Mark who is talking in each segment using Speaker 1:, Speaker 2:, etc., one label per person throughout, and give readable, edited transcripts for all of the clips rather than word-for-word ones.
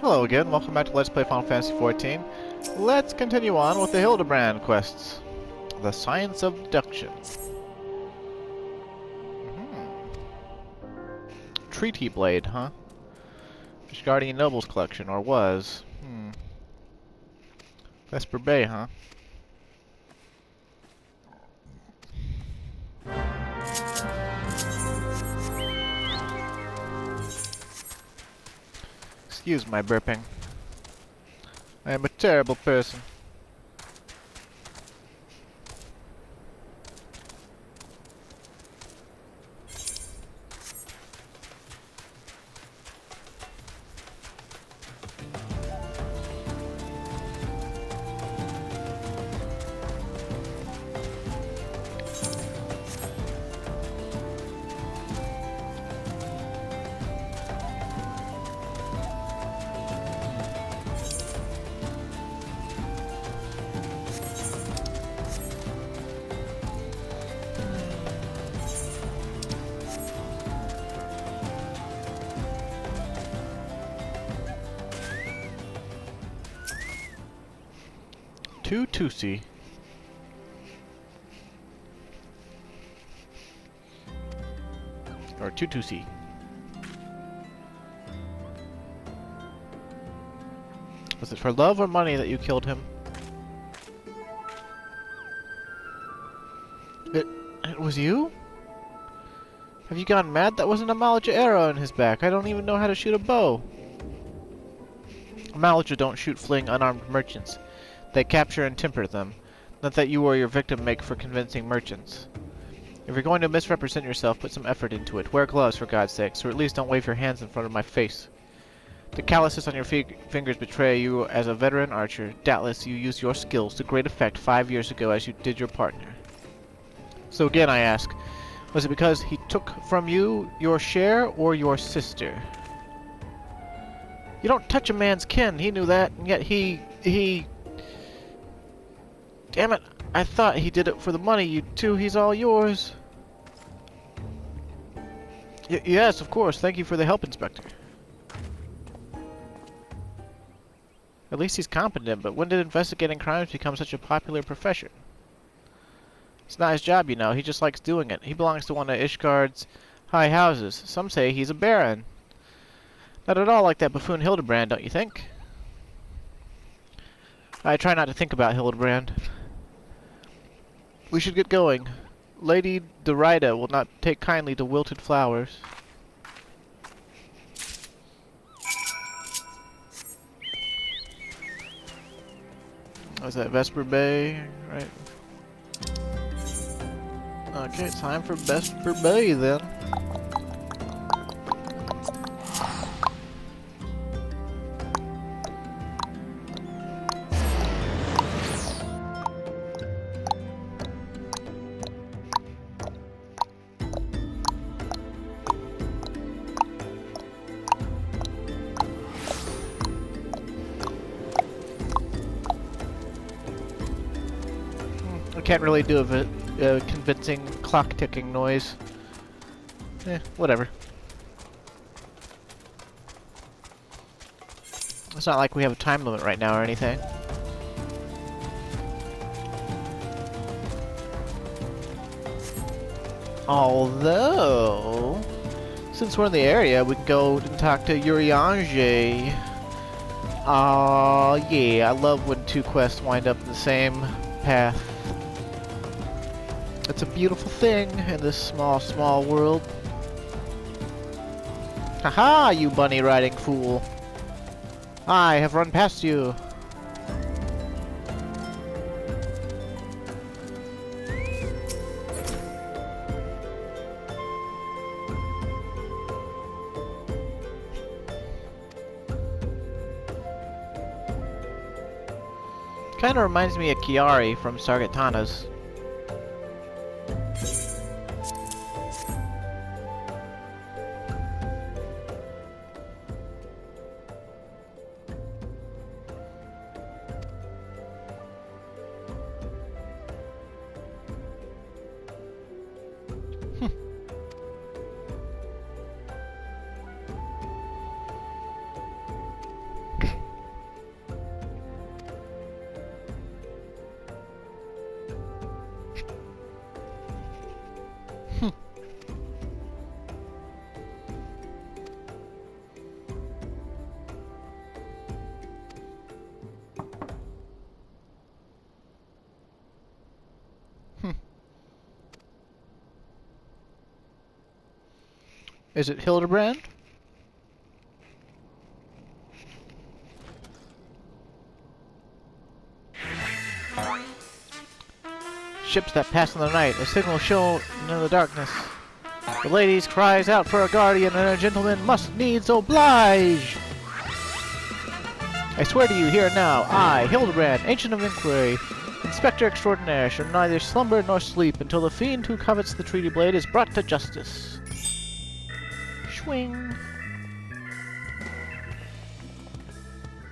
Speaker 1: Hello again, welcome back to Let's Play Final Fantasy XIV. Let's continue on with the Hildibrand quests. The Science of Deduction. Treaty Blade, huh? Guardian Nobles collection, or was. Vesper Bay, huh? Excuse my burping. I am a terrible person. Tusi. Or Tutusi. Was it for love or money that you killed him? It was you? Have you gone mad? That wasn't a Malaja arrow in his back. I don't even know how to shoot a bow. Malaja don't shoot fleeing unarmed merchants. They capture and temper them. Not that you or your victim make for convincing merchants. If you're going to misrepresent yourself, put some effort into it. Wear gloves, for God's sake, or at least don't wave your hands in front of my face. The calluses on your fingers betray you as a veteran archer. Doubtless you used your skills to great effect 5 years ago as you did your partner. So again I ask, was it because he took from you your share or your sister? You don't touch a man's kin, he knew that, and yet he... Damn it, I thought he did it for the money, you two, he's all yours. Yes, of course, thank you for the help, Inspector. At least he's competent, but when did investigating crimes become such a popular profession? It's not his job, you know, he just likes doing it. He belongs to one of Ishgard's high houses. Some say he's a baron. Not at all like that buffoon Hildibrand, don't you think? I try not to think about Hildibrand. We should get going. Lady Derida will not take kindly to wilted flowers. Was that Vesper Bay? Right. Okay, time for Vesper Bay then. Can't really do a convincing clock ticking noise. Whatever. It's not like we have a time limit right now or anything. Although, since we're in the area, we can go and talk to Urianger. Yeah, I love when two quests wind up in the same path. It's a beautiful thing in this small world. Haha, you bunny riding fool! I have run past you! Kinda reminds me of Chiari from Sargatanas. Is it Hildibrand? Ships that pass in the night, a signal shown in the darkness. The ladies cries out for a guardian, and a gentleman must needs oblige. I swear to you here and now, I, Hildibrand, Ancient of Inquiry, Inspector Extraordinaire, shall neither slumber nor sleep until the fiend who covets the treaty blade is brought to justice. Swing.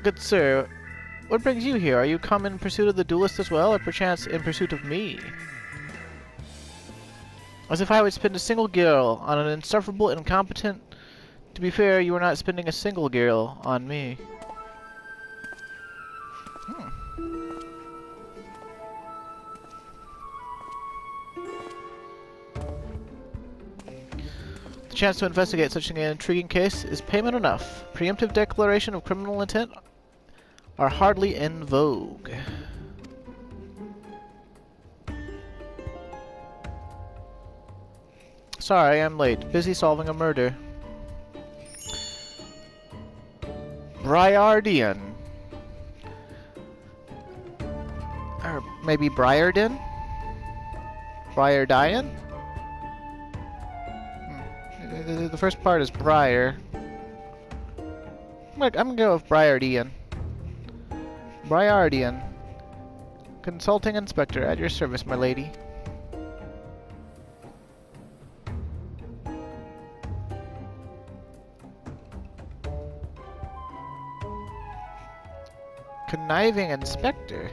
Speaker 1: Good sir, what brings you here? Are you come in pursuit of the duelist as well, or perchance in pursuit of me? As if I would spend a single girl on an insufferable incompetent. To be fair, you are not spending a single girl on me. The chance to investigate such an intriguing case is payment enough. Preemptive declaration of criminal intent are hardly in vogue. Sorry, I'm late. Busy solving a murder. Briardian. Or maybe Briarden? Briardian? The first part is Briar. I'm gonna go with Briardian. Briardian. Consulting Inspector, at your service, my lady. Conniving Inspector.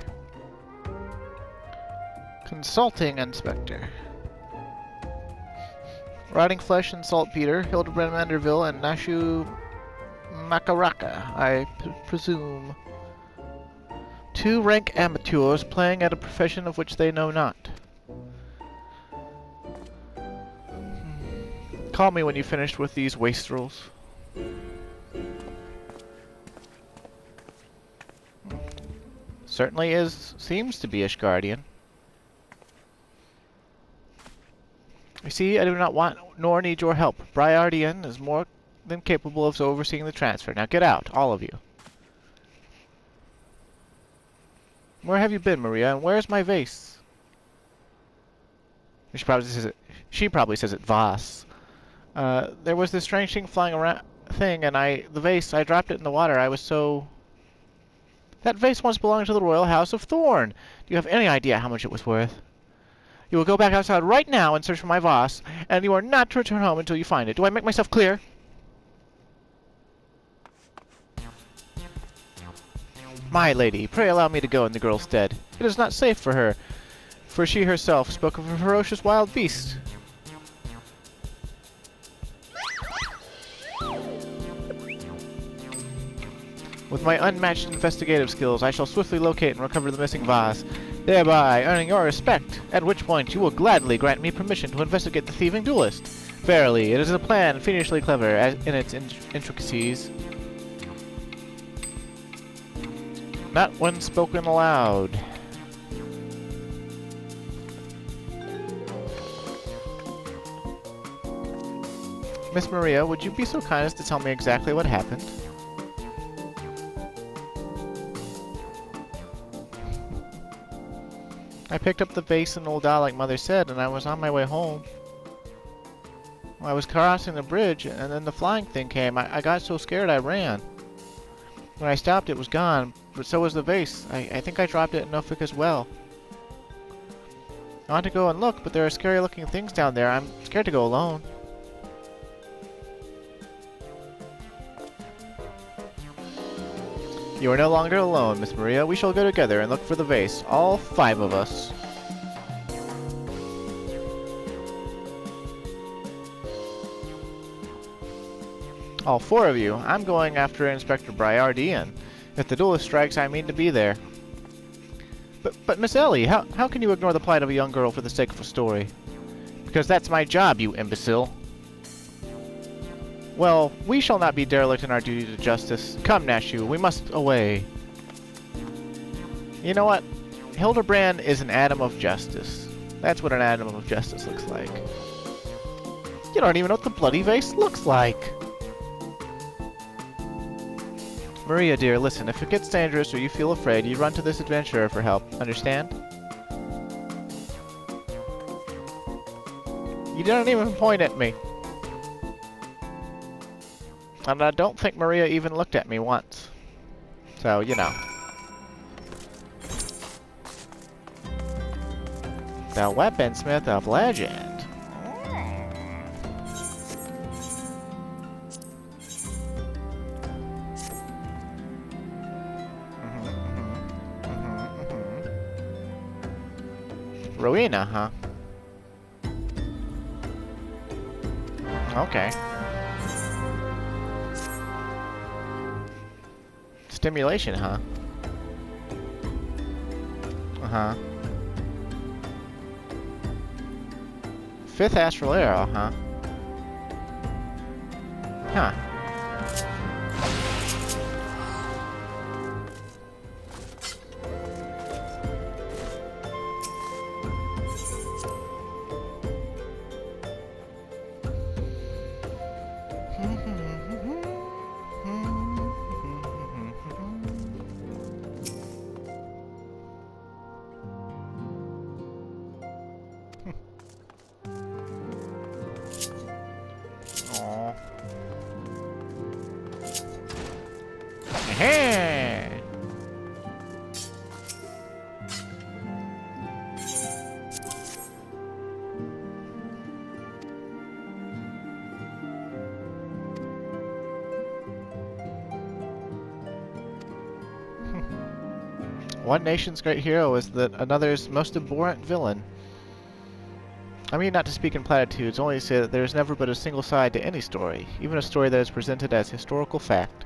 Speaker 1: Consulting Inspector. Rotting Flesh and Saltpeter, Hildibrand Manderville, and Nashu Makaraka, I presume. Two rank amateurs playing at a profession of which they know not. Call me when you finished with these wastrels. Certainly seems to be Ishgardian. You see, I do not want nor need your help. Briardian is more than capable of overseeing the transfer. Now get out, all of you. Where have you been, Maria, and where's my vase? She probably says it Voss. There was this strange thing flying around and the vase, I dropped it in the water. I was so... That vase once belonged to the royal house of Thorn. Do you have any idea how much it was worth? You will go back outside right now and search for my vase, and you are not to return home until you find it. Do I make myself clear? My lady, pray allow me to go in the girl's stead. It is not safe for her, for she herself spoke of a ferocious wild beast. With my unmatched investigative skills, I shall swiftly locate and recover the missing vase, thereby earning your respect, at which point you will gladly grant me permission to investigate the thieving duelist. Verily, it is a plan fiendishly clever in its intricacies. Not when spoken aloud. Miss Maria, would you be so kind as to tell me exactly what happened? I picked up the vase and old doll like Mother said, and I was on my way home. I was crossing the bridge, and then the flying thing came. I got so scared I ran. When I stopped, it was gone, but so was the vase. I think I dropped it in Norfolk as well. I want to go and look, but there are scary-looking things down there. I'm scared to go alone. You are no longer alone, Miss Maria. We shall go together and look for the vase. All 5 of us. All 4 of you. I'm going after Inspector Briardian. If the duelist strikes, I mean to be there. But Miss Ellie, how can you ignore the plight of a young girl for the sake of a story? Because that's my job, you imbecile. Well, we shall not be derelict in our duty to justice. Come, Nashu, we must away. You know what? Hildibrand is an atom of justice. That's what an atom of justice looks like. You don't even know what the bloody vase looks like! Maria, dear, listen. If it gets dangerous or you feel afraid, you run to this adventurer for help. Understand? You don't even point at me. And I don't think Maria even looked at me once. So, you know. The weaponsmith of legend. Rowena, huh? Okay. Stimulation, huh? Uh-huh. Fifth astral arrow, huh? Huh. Hey! One nation's great hero is another's most abhorrent villain. I mean not to speak in platitudes, only to say that there is never but a single side to any story, even a story that is presented as historical fact.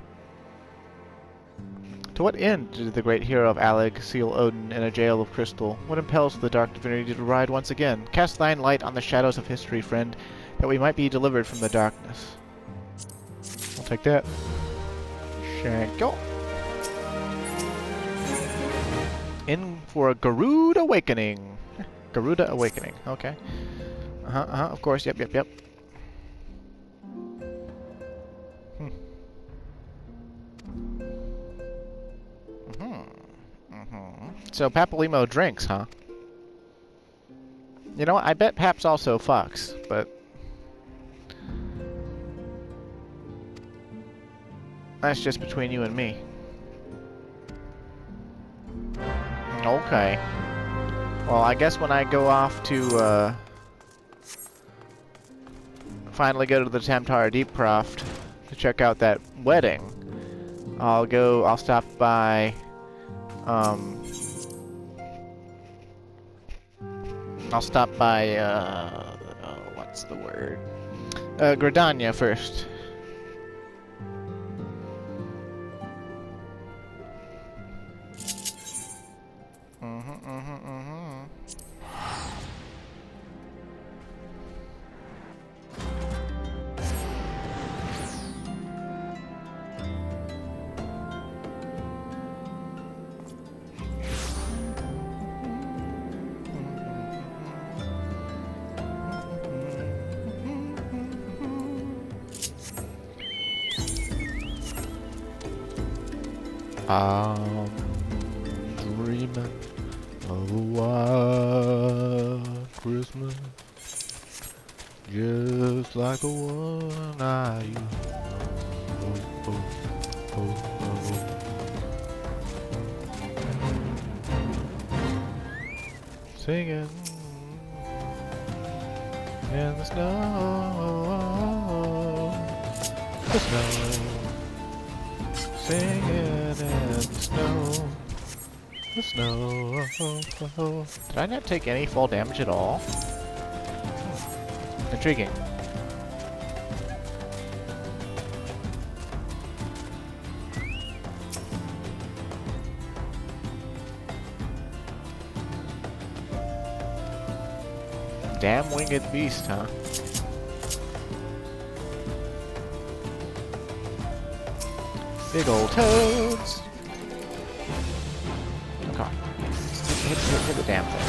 Speaker 1: To what end did the great hero of Alleg seal Odin in a jail of crystal? What impels the dark divinity to ride once again? Cast thine light on the shadows of history, friend, that we might be delivered from the darkness. I'll take that. Shanko. In for a Garuda Awakening. Garuda Awakening, okay. Of course, yep. So Papalymo drinks, huh? You know what? I bet Paps also fucks, but that's just between you and me. Okay. Well, I guess when I go off to finally go to the TAM-TARA DEEPCROFT to check out that wedding, I'll stop by what's the word? Gridania first. I'm dreaming of a white Christmas, just like the one I used to know. Singing in the snow, singing in the snow, the snow. Did I not take any fall damage at all? Intriguing. Damn winged beast, huh? Big old toads! Come on. Hit the damn thing.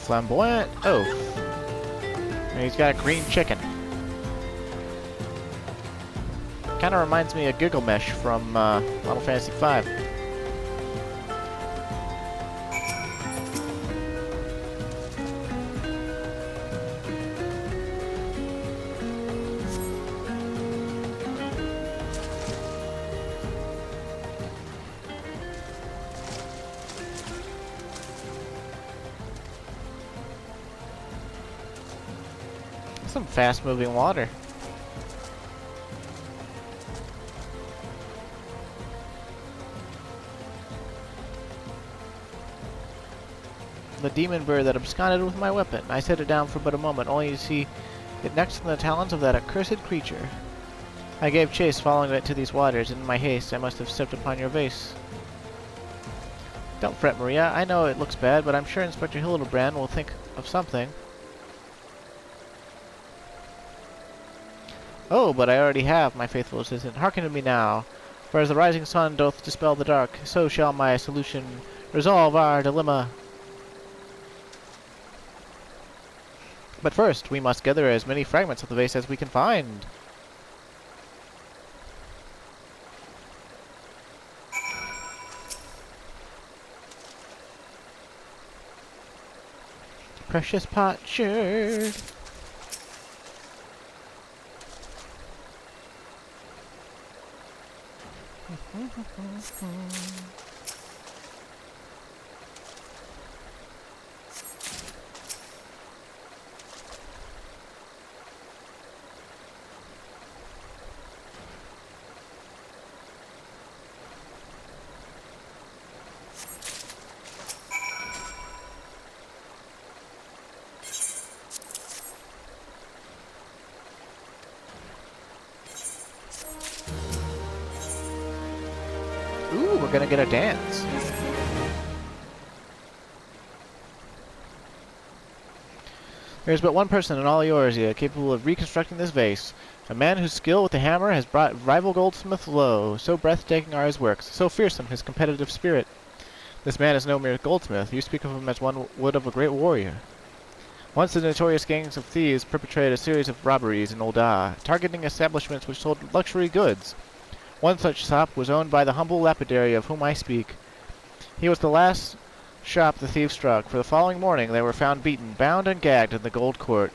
Speaker 1: Flamboyant oaf. And he's got a green chicken. Kind of reminds me of Gilgamesh from Final Fantasy V. Some fast-moving water. The demon bird that absconded with my weapon. I set it down for but a moment, only to see it next in the talons of that accursed creature. I gave chase, following it to these waters, and in my haste I must have stepped upon your vase. Don't fret, Maria. I know it looks bad, but I'm sure Inspector Hildibrand will think of something. Oh, but I already have, my faithful assistant. Hearken to me now. For as the rising sun doth dispel the dark, so shall my solution resolve our dilemma. But first, we must gather as many fragments of the vase as we can find. Precious potsherd. Ooh, we're gonna get a dance. There's but one person in all Eorzea capable of reconstructing this vase. A man whose skill with the hammer has brought rival goldsmiths low. So breathtaking are his works, so fearsome his competitive spirit. This man is no mere goldsmith. You speak of him as one would of a great warrior. Once the notorious gangs of thieves perpetrated a series of robberies in Ul'dah, targeting establishments which sold luxury goods. One such shop was owned by the humble lapidary of whom I speak. He was the last shop the thieves struck, for the following morning they were found beaten, bound and gagged in the gold court.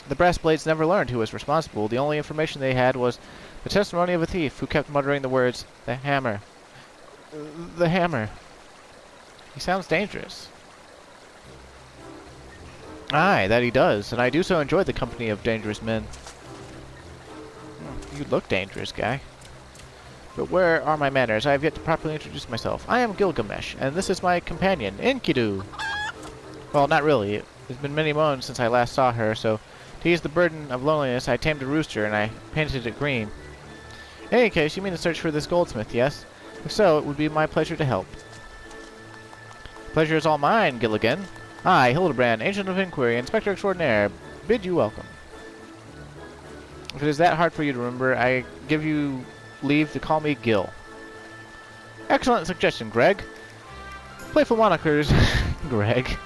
Speaker 1: The brass blades never learned who was responsible. The only information they had was the testimony of a thief who kept muttering the words, "The hammer. The hammer." He sounds dangerous. Aye, that he does, and I do so enjoy the company of dangerous men. You look dangerous, guy. But where are my manners? I have yet to properly introduce myself. I am Gilgamesh, and this is my companion, Enkidu. Well, not really. It's been many moons since I last saw her, so to ease the burden of loneliness, I tamed a rooster and I painted it green. In any case, you mean to search for this goldsmith, yes? If so, it would be my pleasure to help. Pleasure is all mine, Gilligan. I, Hildibrand, Agent of Inquiry, Inspector Extraordinaire, bid you welcome. If it is that hard for you to remember, I give you leave to call me Gil. Excellent suggestion, Greg. Playful monikers... Greg.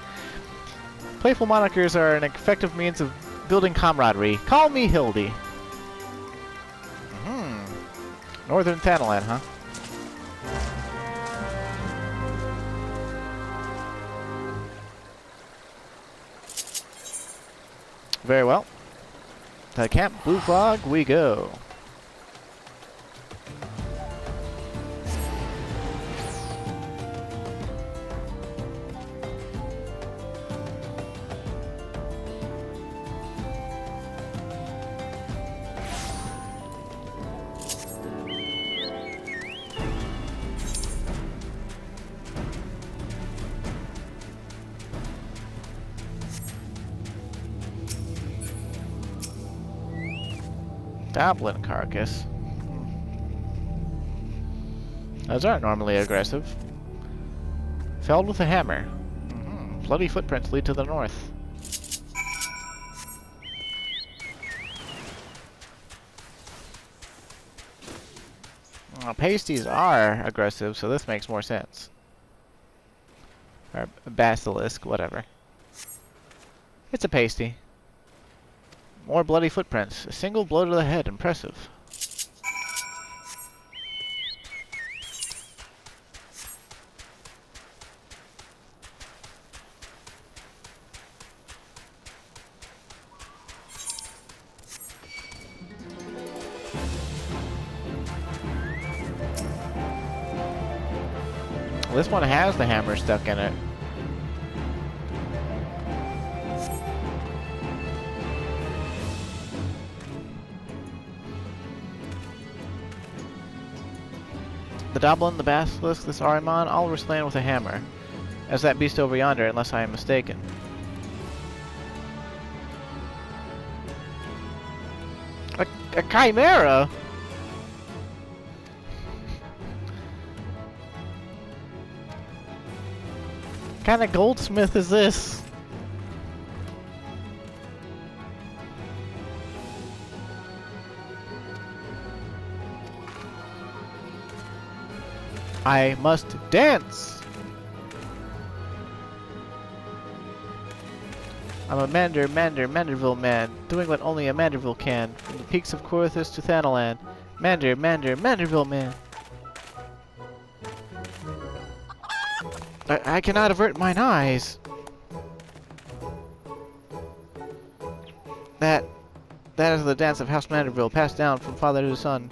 Speaker 1: Playful monikers are an effective means of building camaraderie. Call me Hildy. Northern Thanalan, huh? Very well. To Camp Blue Frog we go. Goblin carcass. Those aren't normally aggressive. Felled with a hammer. Bloody footprints lead to the north. Pasties are aggressive, so this makes more sense. Or basilisk, whatever. It's a pasty. More bloody footprints. A single blow to the head. Impressive. This one has the hammer stuck in it. The Doblin, the Basilisk, this Ahriman, all were slain with a hammer, as that beast over yonder, unless I am mistaken. A chimera? What kind of goldsmith is this? I must dance! I'm a Manderville man, doing what only a Manderville can, from the peaks of Corythus to Thanalan. Manderville man. I cannot avert mine eyes. That is the dance of House Manderville, passed down from father to son.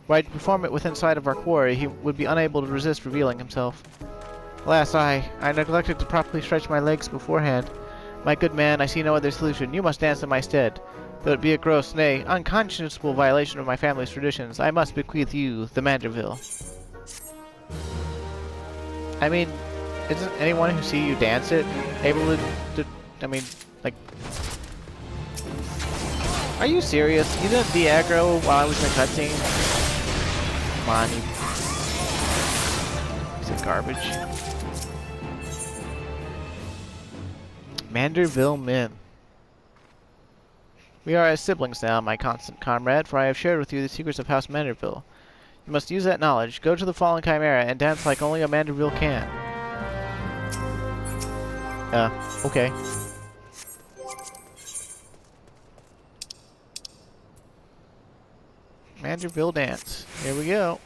Speaker 1: Were I to perform it within sight of our quarry, he would be unable to resist revealing himself. Alas, I neglected to properly stretch my legs beforehand. My good man, I see no other solution. You must dance in my stead. Though it be a gross, nay, unconscionable violation of my family's traditions, I must bequeath you the Manderville. I mean, isn't anyone who see you dance it able to I mean, like... Are you serious? You didn't de-aggro while I was in the cutscene? Come on, you piece of garbage. Manderville men. We are as siblings now, my constant comrade, for I have shared with you the secrets of House Manderville. You must use that knowledge, go to the fallen chimera, and dance like only a Manderville can. Okay. Manderville dance. Here we go.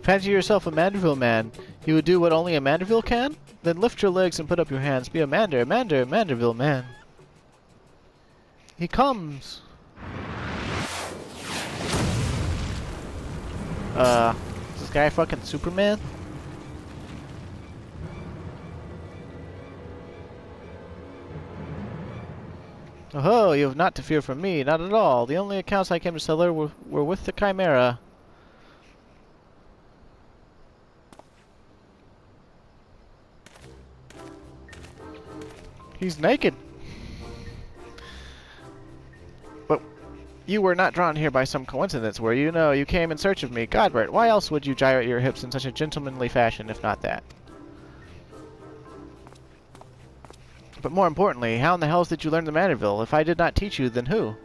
Speaker 1: Fancy yourself a Manderville man. You would do what only a Manderville can? Then lift your legs and put up your hands. Be a Manderville man. He comes. Is this guy fucking Superman? Oh, you have not to fear from me, not at all. The only accounts I came to settle were with the Chimera. He's naked. But you were not drawn here by some coincidence, were you? No, you came in search of me. Godbert, why else would you gyrate your hips in such a gentlemanly fashion, if not that? But more importantly, how in the hells did you learn the Manderville? If I did not teach you, then who?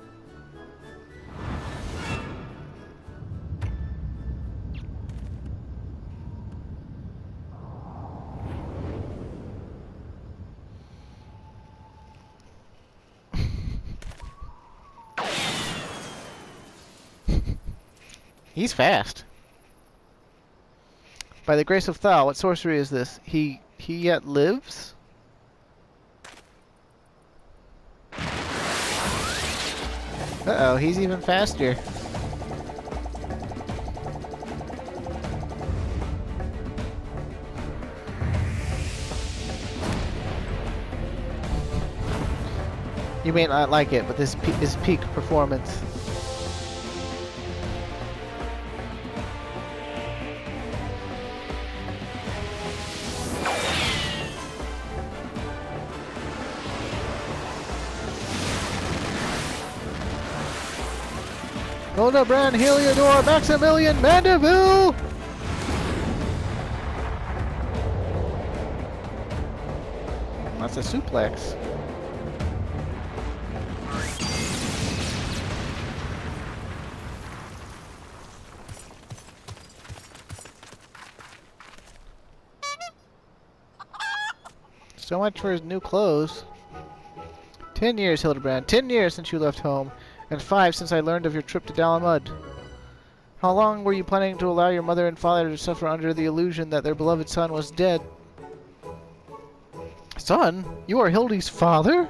Speaker 1: He's fast. By the grace of Thal, what sorcery is this? He yet lives? Uh-oh, he's even faster. You may not like it, but this is peak performance. Hildibrand, Heliodor, Maximilian, Mandeville! That's a suplex. So much for his new clothes. 10 years, Hildibrand. 10 years since you left home, and 5 since I learned of your trip to Dalamud. How long were you planning to allow your mother and father to suffer under the illusion that their beloved son was dead? Son? You are Hildy's father?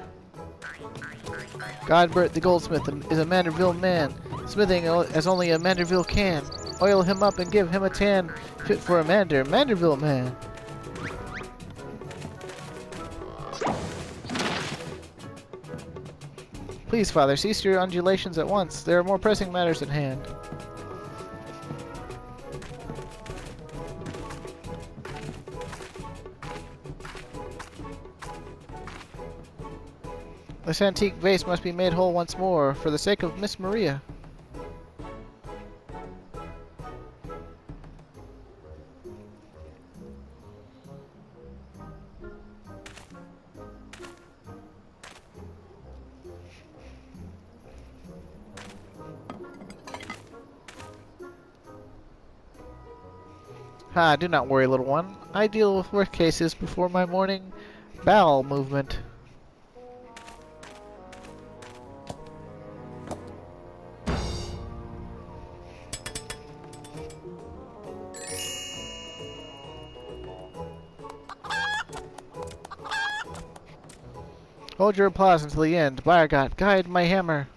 Speaker 1: Godbert the goldsmith is a Manderville man, smithing as only a Manderville can. Oil him up and give him a tan fit for a Manderville man. Please, father, cease your undulations at once. There are more pressing matters at hand. This antique vase must be made whole once more, for the sake of Miss Maria. Ah, do not worry, little one. I deal with worse cases before my morning bowel movement. Hold your applause until the end. Bayergott, guide my hammer.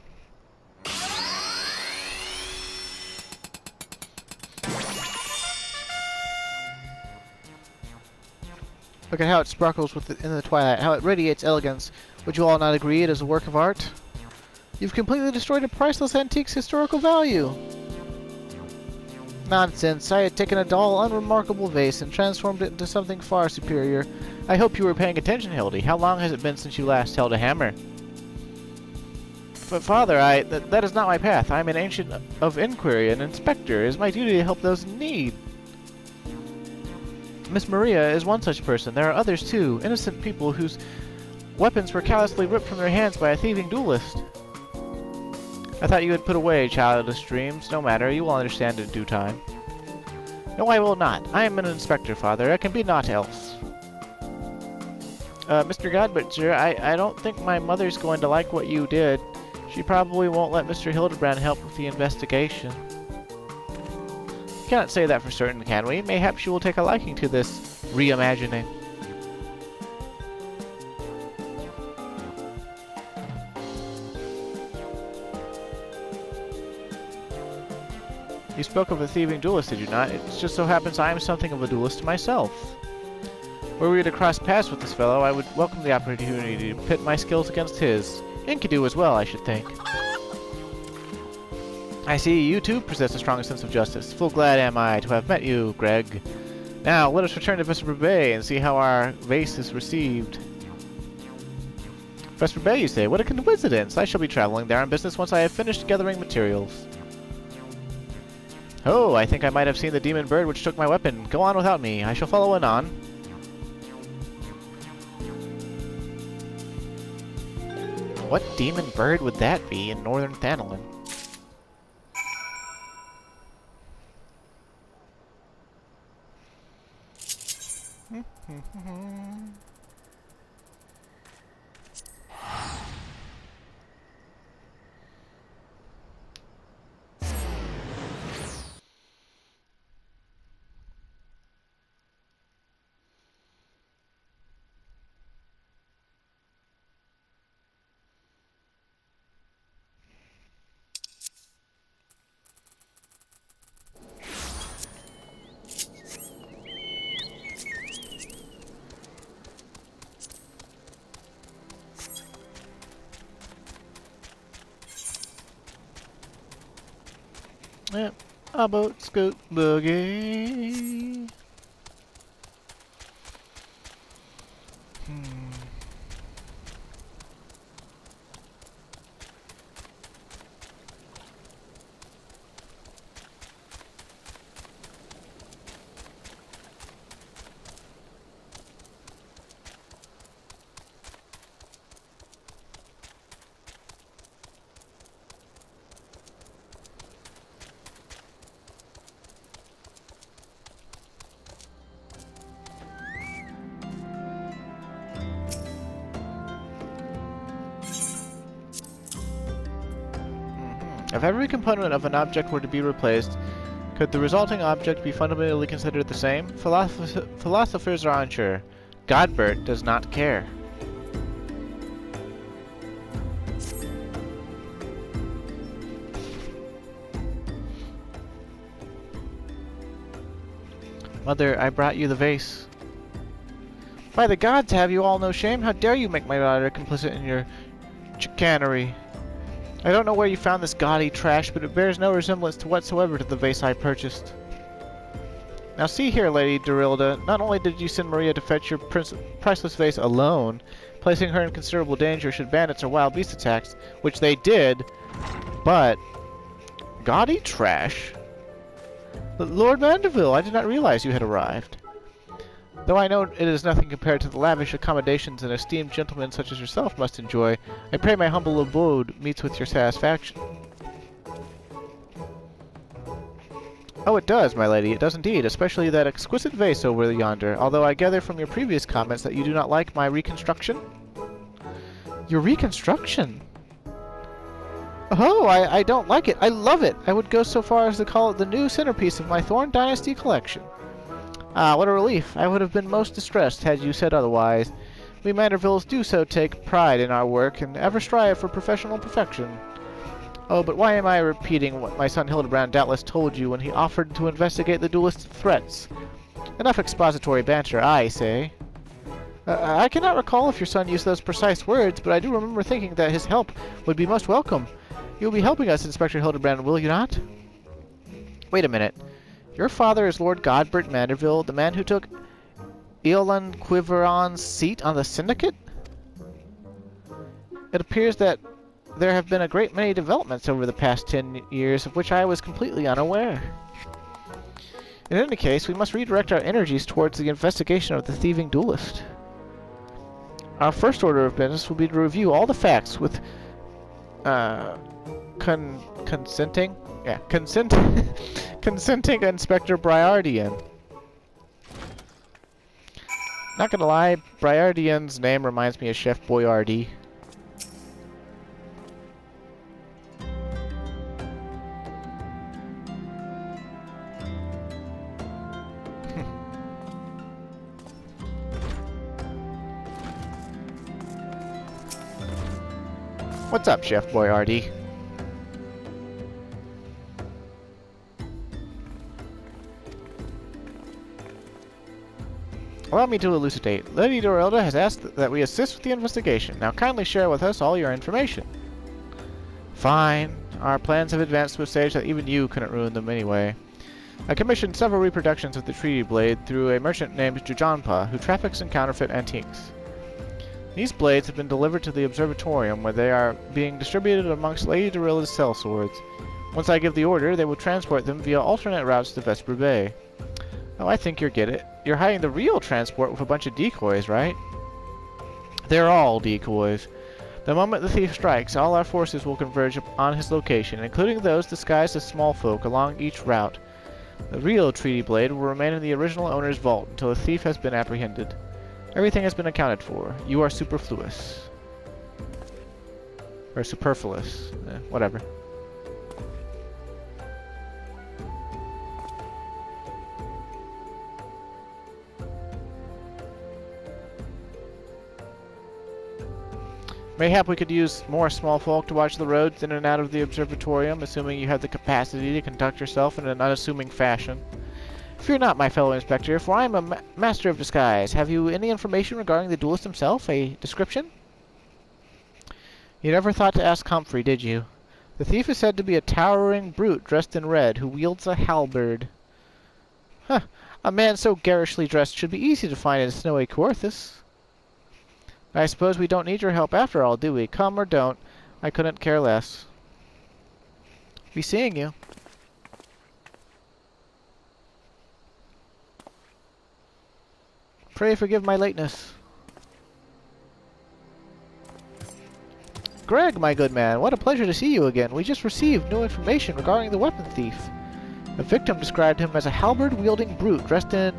Speaker 1: Look at how it sparkles in the twilight, how it radiates elegance. Would you all not agree it is a work of art? You've completely destroyed a priceless antique's historical value. Nonsense. I had taken a dull, unremarkable vase and transformed it into something far superior. I hope you were paying attention, Hildy. How long has it been since you last held a hammer? But father, that is not my path. I am an ancient of inquiry, an inspector. It is my duty to help those in need. Miss Maria is one such person. There are others too, innocent people whose weapons were callously ripped from their hands by a thieving duelist. I thought you had put away childish dreams. No matter, you will understand in due time. No, I will not. I am an inspector, father. I can be naught else. Mr. Godbert, sir, I don't think my mother's going to like what you did. She probably won't let Mr. Hildibrand help with the investigation. Cannot say that for certain, can we? Mayhap she will take a liking to this reimagining. You spoke of a thieving duelist, did you not? It just so happens I am something of a duelist myself. Were we to cross paths with this fellow, I would welcome the opportunity to pit my skills against his. Enkidu as well, I should think. I see you too possess a strong sense of justice. Full glad am I to have met you, Greg. Now, let us return to Vesper Bay and see how our vase is received. Vesper Bay, you say? What a coincidence! I shall be traveling there on business once I have finished gathering materials. Oh, I think I might have seen the demon bird which took my weapon. Go on without me. I shall follow anon. What demon bird would that be in northern Thanolin? Yep. A boat, scoot, boogie. If every component of an object were to be replaced, could the resulting object be fundamentally considered the same? Philosophers are unsure. Godbert does not care. Mother, I brought you the vase. By the gods, have you all no shame? How dare you make my daughter complicit in your chicanery? I don't know where you found this gaudy trash, but it bears no resemblance whatsoever to the vase I purchased. Now see here, Lady Dorilda, not only did you send Maria to fetch your priceless vase alone, placing her in considerable danger should bandits or wild beast attacks, which they did, but... Gaudy trash? Lord Mandeville, I did not realize you had arrived. Though I know it is nothing compared to the lavish accommodations an esteemed gentleman such as yourself must enjoy, I pray my humble abode meets with your satisfaction. Oh, it does, my lady, it does indeed, especially that exquisite vase over yonder, although I gather from your previous comments that you do not like my reconstruction? Your reconstruction? Oh, I don't like it. I love it. I would go so far as to call it the new centerpiece of my Thorn Dynasty collection. Ah, what a relief. I would have been most distressed had you said otherwise. We Mandervilles do so take pride in our work, and ever strive for professional perfection. Oh, but why am I repeating what my son Hildibrand doubtless told you when he offered to investigate the duelist's threats? Enough expository banter, I say. I cannot recall if your son used those precise words, but I do remember thinking that his help would be most welcome. You will be helping us, Inspector Hildibrand, will you not? Wait a minute. Your father is Lord Godbert Manderville, the man who took Eolan Quiveron's seat on the Syndicate? It appears that there have been a great many developments over the past 10 years, of which I was completely unaware. In any case, we must redirect our energies towards the investigation of the thieving duelist. Our first order of business will be to review all the facts with consenting Inspector Briardian. Not gonna lie, Briardian's name reminds me of Chef Boyardee. What's up, Chef Boyardee? Allow me to elucidate. Lady Dorilda has asked that we assist with the investigation. Now kindly share with us all your information. Fine. Our plans have advanced to a stage that even you couldn't ruin them anyway. I commissioned several reproductions of the Treaty Blade through a merchant named Jajanpa, who traffics in counterfeit antiques. These blades have been delivered to the observatorium, where they are being distributed amongst Lady Dorilda's sellswords. Once I give the order, they will transport them via alternate routes to Vesper Bay. Oh, I think you get it. You're hiding the real transport with a bunch of decoys, right? They're all decoys. The moment the thief strikes, all our forces will converge on his location, including those disguised as small folk along each route. The real Treaty Blade will remain in the original owner's vault until the thief has been apprehended. Everything has been accounted for. You are superfluous. Or superfluous. Whatever. Mayhap we could use more small folk to watch the roads in and out of the observatorium, assuming you have the capacity to conduct yourself in an unassuming fashion. Fear not, my fellow inspector, for I am a master of disguise. Have you any information regarding the duelist himself? A description? You never thought to ask Humphrey, did you? The thief is said to be a towering brute dressed in red who wields a halberd. Huh. A man so garishly dressed should be easy to find in snowy Coerthas. I suppose we don't need your help after all, do we? Come or don't. I couldn't care less. Be seeing you. Pray forgive my lateness. Greg, my good man, what a pleasure to see you again. We just received new information regarding the weapon thief. The victim described him as a halberd-wielding brute dressed in...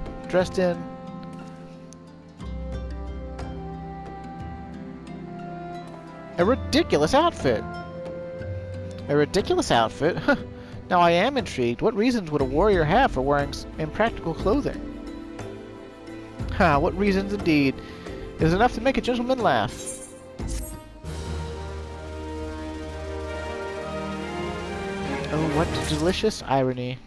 Speaker 1: a ridiculous outfit. A ridiculous outfit? Huh. Now I am intrigued. What reasons would a warrior have for wearing impractical clothing? Ha, what reasons indeed. It is enough to make a gentleman laugh. Oh, what delicious irony.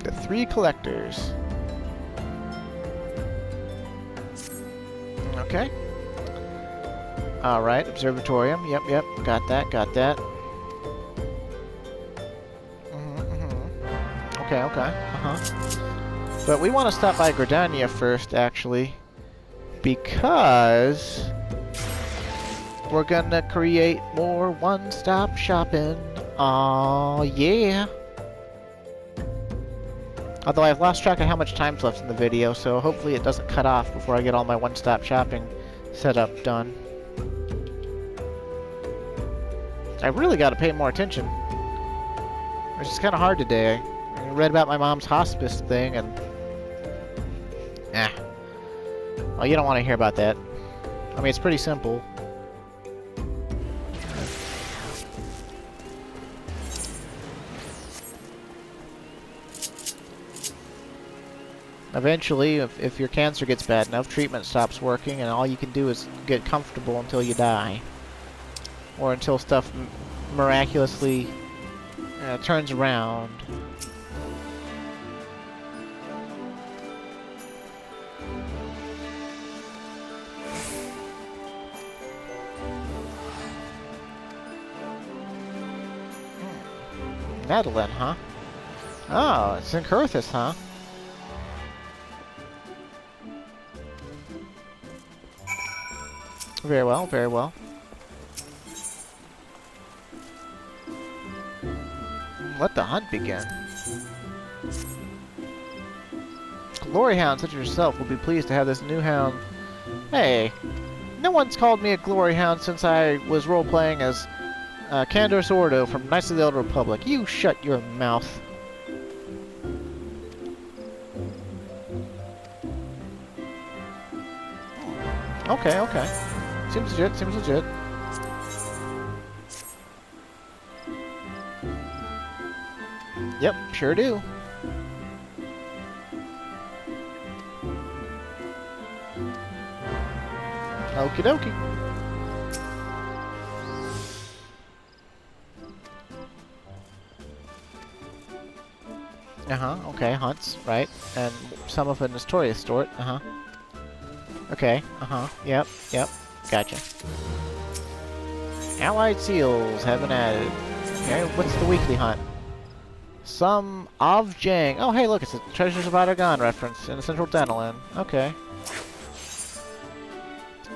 Speaker 1: The three collectors. Okay. Alright, observatorium. Yep, got that. Okay. But we want to stop by Gridania first, actually. Because... we're gonna create more one-stop shopping. Aw, yeah. Although I've lost track of how much time's left in the video, so hopefully it doesn't cut off before I get all my one-stop shopping setup done. I really gotta pay more attention. It's just kinda hard today. I read about my mom's hospice thing and... well, you don't want to hear about that. I mean, it's pretty simple. Eventually, if your cancer gets bad enough, treatment stops working and all you can do is get comfortable until you die. Or until stuff miraculously turns around. Madeline, huh? Oh, it's in Coerthas, huh? Very well, very well. Let the hunt begin. Glory hound such as yourself will be pleased to have this new hound. Hey, no one's called me a glory hound since I was role-playing as Candor Ordo from Knights of the Old Republic. You shut your mouth. Okay. Seems legit. Yep, sure do. Okie dokie. Okay, hunts, right. And some of a notorious sort, Okay, yep, gotcha. Allied seals have been added. Okay, what's the weekly hunt? Some of Jang. Oh, hey, look, it's a Treasures of Adagon reference in the Central Denolin. Okay.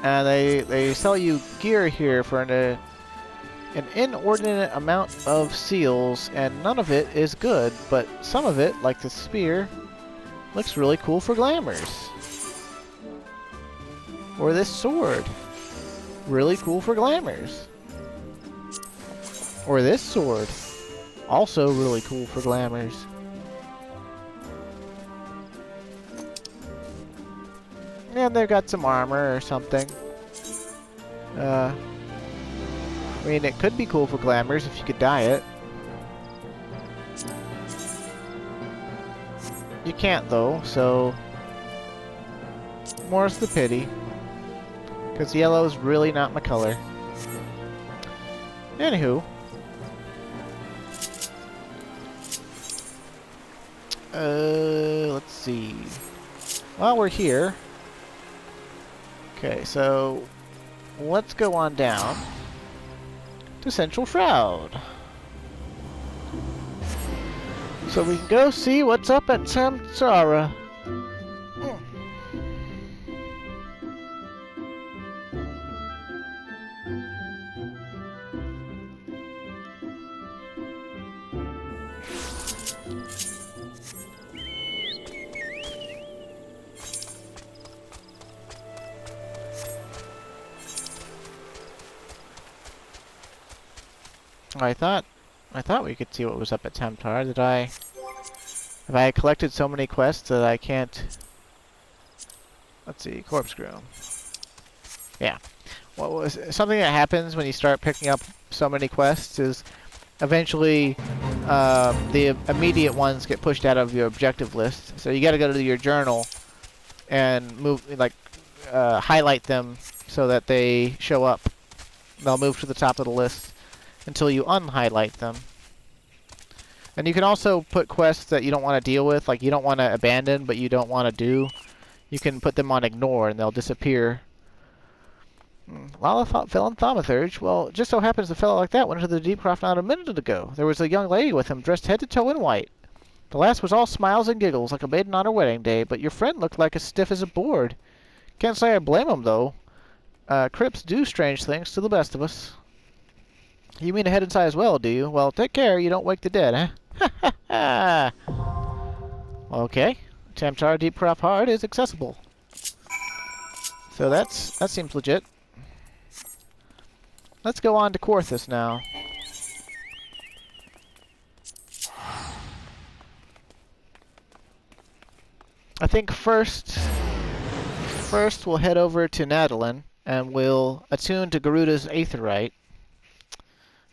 Speaker 1: And they sell you gear here for an inordinate amount of seals, and none of it is good, but some of it, like the spear, looks really cool for glamours. Or this sword. Really cool for glamours. Or this sword. Also really cool for glamours. And they've got some armor or something. I mean, it could be cool for glamours if you could dye it. You can't though, so... more's the pity. Because yellow is really not my color. Anywho. Let's see. While we're here... okay, so... let's go on down to Central Shroud. So we can go see what's up at TAM-TARA. I thought we could see what was up at TAM-TARA. Have I collected so many quests that I can't... Let's see, corkscrew. Yeah. What was something that happens when you start picking up so many quests is eventually the immediate ones get pushed out of your objective list. So you got to go to your journal and highlight them so that they show up. They'll move to the top of the list until you unhighlight them. And you can also put quests that you don't want to deal with, like you don't want to abandon but you don't want to do. You can put them on ignore and they'll disappear. Philanthropist. Well, it just so happens a fellow like that went into the DEEPCROFT not a minute ago. There was a young lady with him dressed head to toe in white. The lass was all smiles and giggles like a maiden on her wedding day, but your friend looked like as stiff as a board. Can't say I blame him though. Crips do strange things to the best of us. You mean to head inside as well, do you? Well, take care you don't wake the dead, huh? Okay. TAM-TARA DEEPCROFT Hard is accessible. So that seems legit. Let's go on to Korthus now. I think first we'll head over to Nadalin and we'll attune to Garuda's Aetherite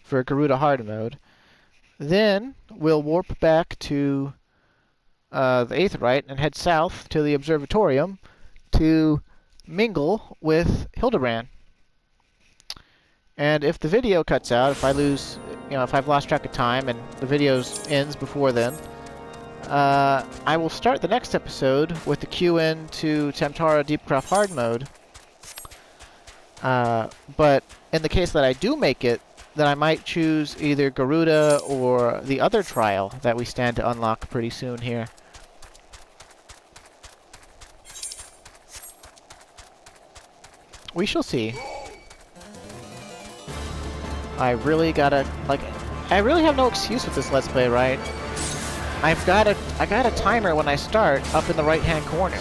Speaker 1: for Garuda hard mode. Then we'll warp back to the Aetherite and head south to the Observatorium to mingle with Hildibrand. And if the video cuts out, if I lose, if I've lost track of time and the video ends before then, I will start the next episode with the QN to TAM-TARA DEEPCROFT hard mode. But in the case that I do make it, then I might choose either Garuda or the other trial that we stand to unlock pretty soon here. We shall see. I really have no excuse with this Let's Play, right? I got a timer when I start up in the right-hand corner.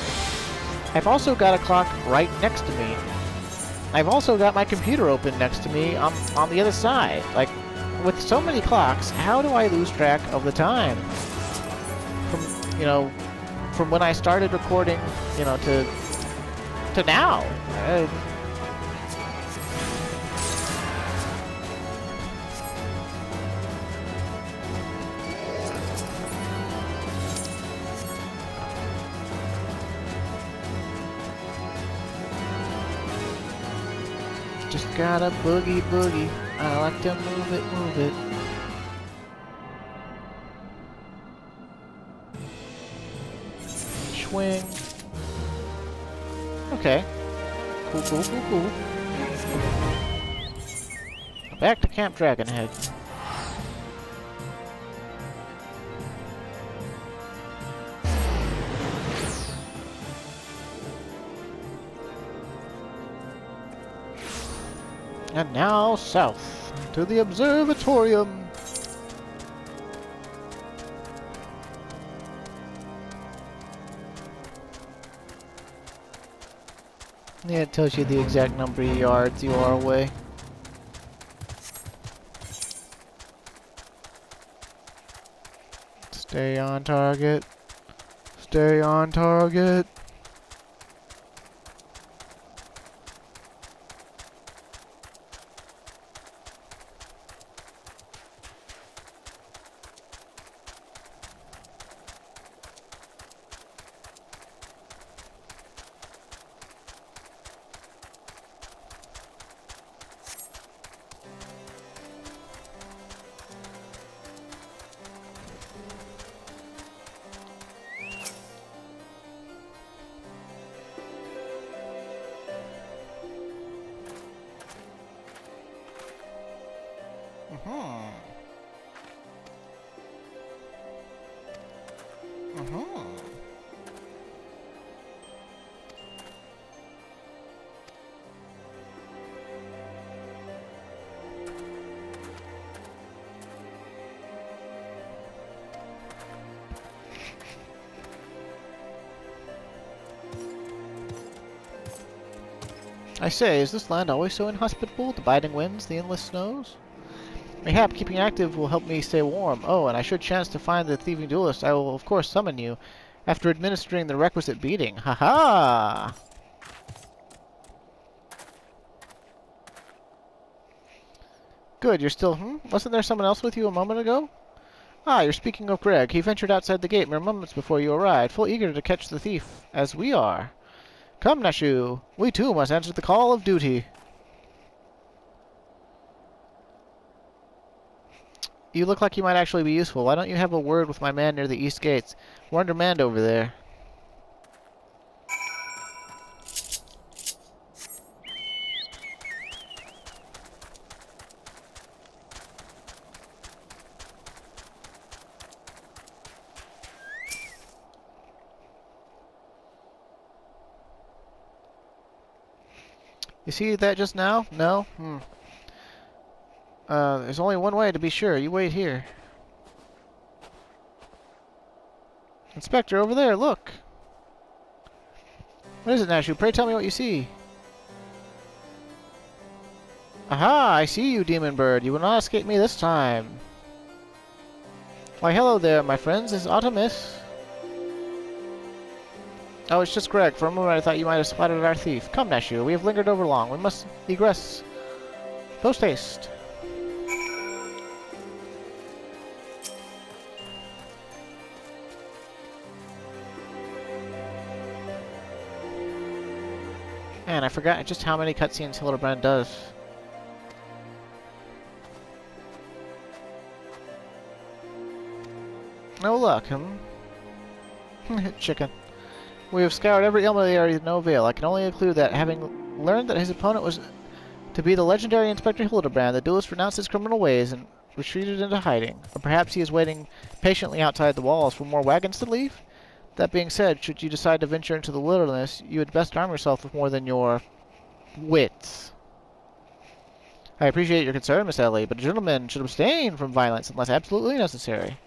Speaker 1: I've also got a clock right next to me. I've also got my computer open next to me on the other side. Like, with so many clocks, how do I lose track of the time? From when I started recording, to now. Just gotta boogie boogie. I like to move it, move it. Swing. Okay. Cool, cool, cool, cool. Back to Camp Dragonhead. And now south to the Observatorium. Yeah, it tells you the exact number of yards you are away. Stay on target. Stay on target. Mm-hmm. Mm-hmm. I say, is this land always so inhospitable? The biting winds, the endless snows? Mayhap keeping active will help me stay warm. Oh, and I should chance to find the thieving duelist, I will of course summon you, after administering the requisite beating. Ha-ha! Good, you're still, Wasn't there someone else with you a moment ago? Ah, you're speaking of Greg. He ventured outside the gate mere moments before you arrived, full eager to catch the thief, as we are. Come, Nashu, we too must answer the call of duty. You look like you might actually be useful. Why don't you have a word with my man near the east gates? We're undermanned over there. You see that just now? No? There's only one way to be sure. You wait here. Inspector, over there, look! What is it, Nashu? Pray tell me what you see. Aha! I see you, demon bird. You will not escape me this time. Why, hello there, my friends. Is Autumnus? Oh, it's just Greg. For a moment I thought you might have spotted our thief. Come, Nashu. We have lingered over long. We must egress. Post haste. Man, I forgot just how many cutscenes Hildibrand does. No luck, Chicken. We have scoured every element of the area to no avail. I can only conclude that, having learned that his opponent was to be the legendary Inspector Hildibrand, the duelist renounced his criminal ways and retreated into hiding. Or perhaps he is waiting patiently outside the walls for more wagons to leave? That being said, should you decide to venture into the wilderness, you had best arm yourself with more than your wits. I appreciate your concern, Miss Ellie, but a gentleman should abstain from violence unless absolutely necessary.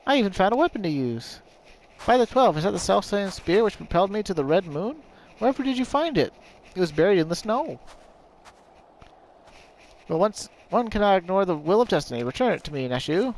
Speaker 1: I even found a weapon to use. By the 12, is that the self-same spear which propelled me to the Red Moon? Wherever did you find it? It was buried in the snow. But once one cannot ignore the will of destiny. Return it to me, Nashu.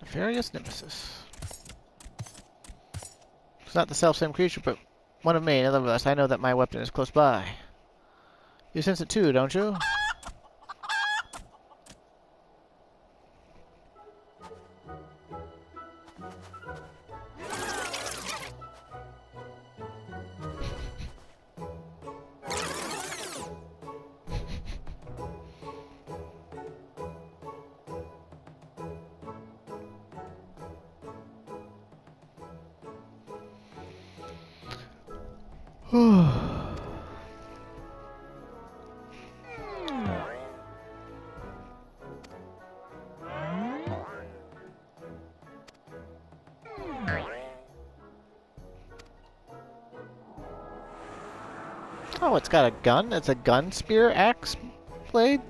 Speaker 1: Nefarious Nemesis. It's not the self-same creature, but one of me. Nevertheless, I know that my weapon is close by. You sense it too, don't you? Oh, it's got a gun? It's a gun spear axe blade?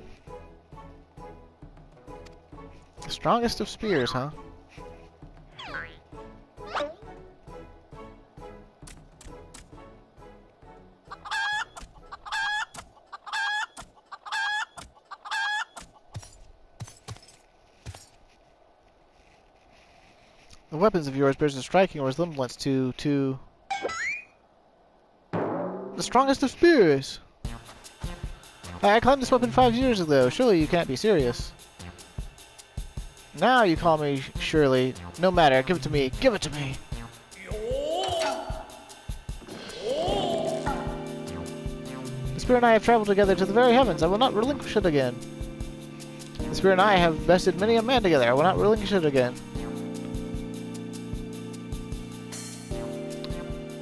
Speaker 1: The strongest of spears, huh? weapons of yours bears a striking resemblance to the strongest of spears. I climbed this weapon 5 years ago. Surely you can't be serious. Now you call me Shirley. No matter. Give it to me. Give it to me. The spear and I have traveled together to the very heavens. I will not relinquish it again. The spear and I have bested many a man together. I will not relinquish it again.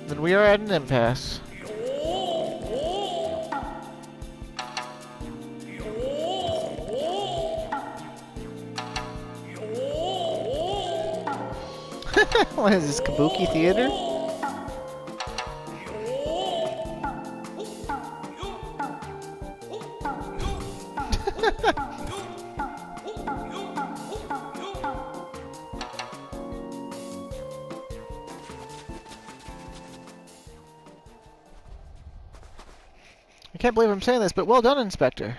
Speaker 1: Then we are at an impasse. What is this, Kabuki theater? I can't believe I'm saying this, but well done, Inspector.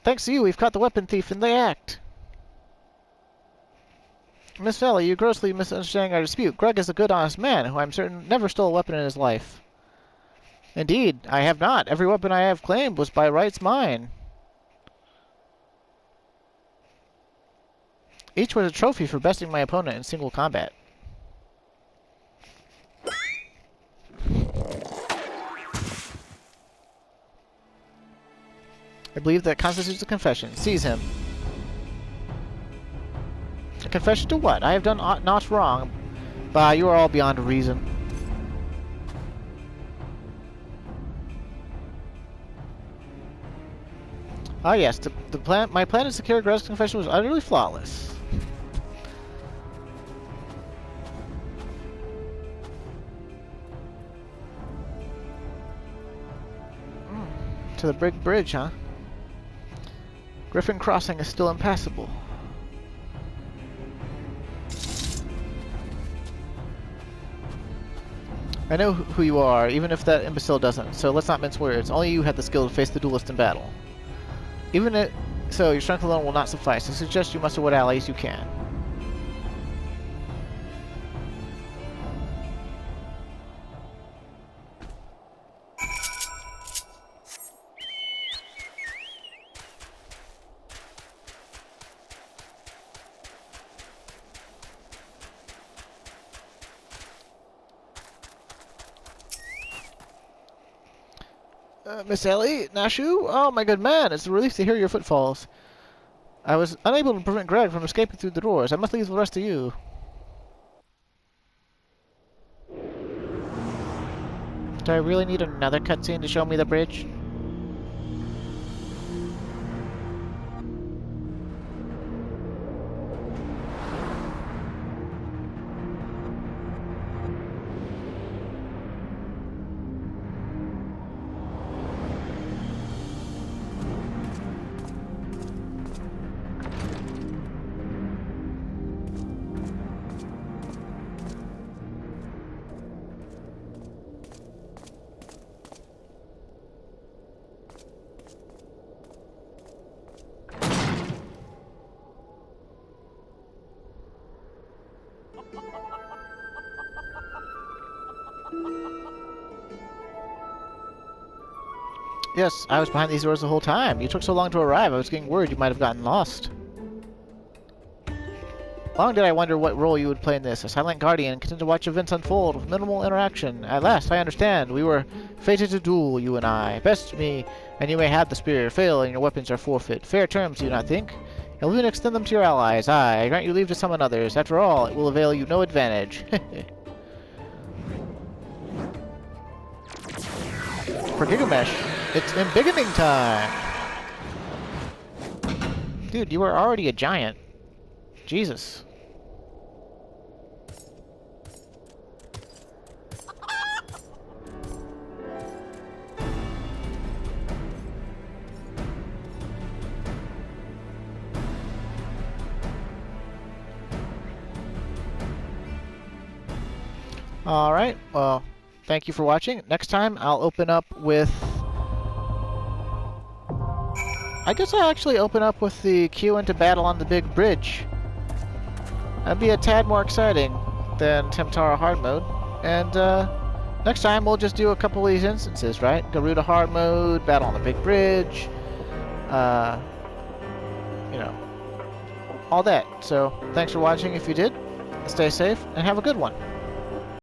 Speaker 1: Thanks to you, we've caught the weapon thief in the act. Miss Valley, you grossly misunderstanding our dispute. Greg is a good, honest man, who I'm certain never stole a weapon in his life. Indeed, I have not. Every weapon I have claimed was by rights mine. Each was a trophy for besting my opponent in single combat. I believe that constitutes a confession. Seize him. A confession to what? I have done naught wrong. Bah, you are all beyond reason. Ah yes, my plan to secure Greg's confession was utterly flawless. To the big bridge, huh? Griffin Crossing is still impassable. I know who you are, even if that imbecile doesn't, so let's not mince words. Only you had the skill to face the duelist in battle. Even if so, your strength alone will not suffice. I suggest you muster what allies you can. Miss Ellie, Nashu? Oh, my good man, it's a relief to hear your footfalls. I was unable to prevent Greg from escaping through the doors. I must leave the rest to you. Do I really need another cutscene to show me the bridge? Yes, I was behind these doors the whole time. You took so long to arrive, I was getting worried you might have gotten lost. Long did I wonder what role you would play in this. A silent guardian, content to watch events unfold with minimal interaction. At last, I understand. We were fated to duel, you and I. Best me, and you may have the spear. Fail, and your weapons are forfeit. Fair terms, do you not think? You'll even extend them to your allies. Aye, I grant you leave to summon others. After all, it will avail you no advantage. For Gigamesh, it's embiggening time! Dude, you were already a giant. Jesus. Alright, well, thank you for watching. Next time, I'll open up with... I guess I'll actually open up with the queue into battle on the big bridge. That'd be a tad more exciting than TAM-TARA hard mode. And next time we'll just do a couple of these instances, right? Garuda hard mode, battle on the big bridge, you know, all that. So thanks for watching if you did. Stay safe and have a good one.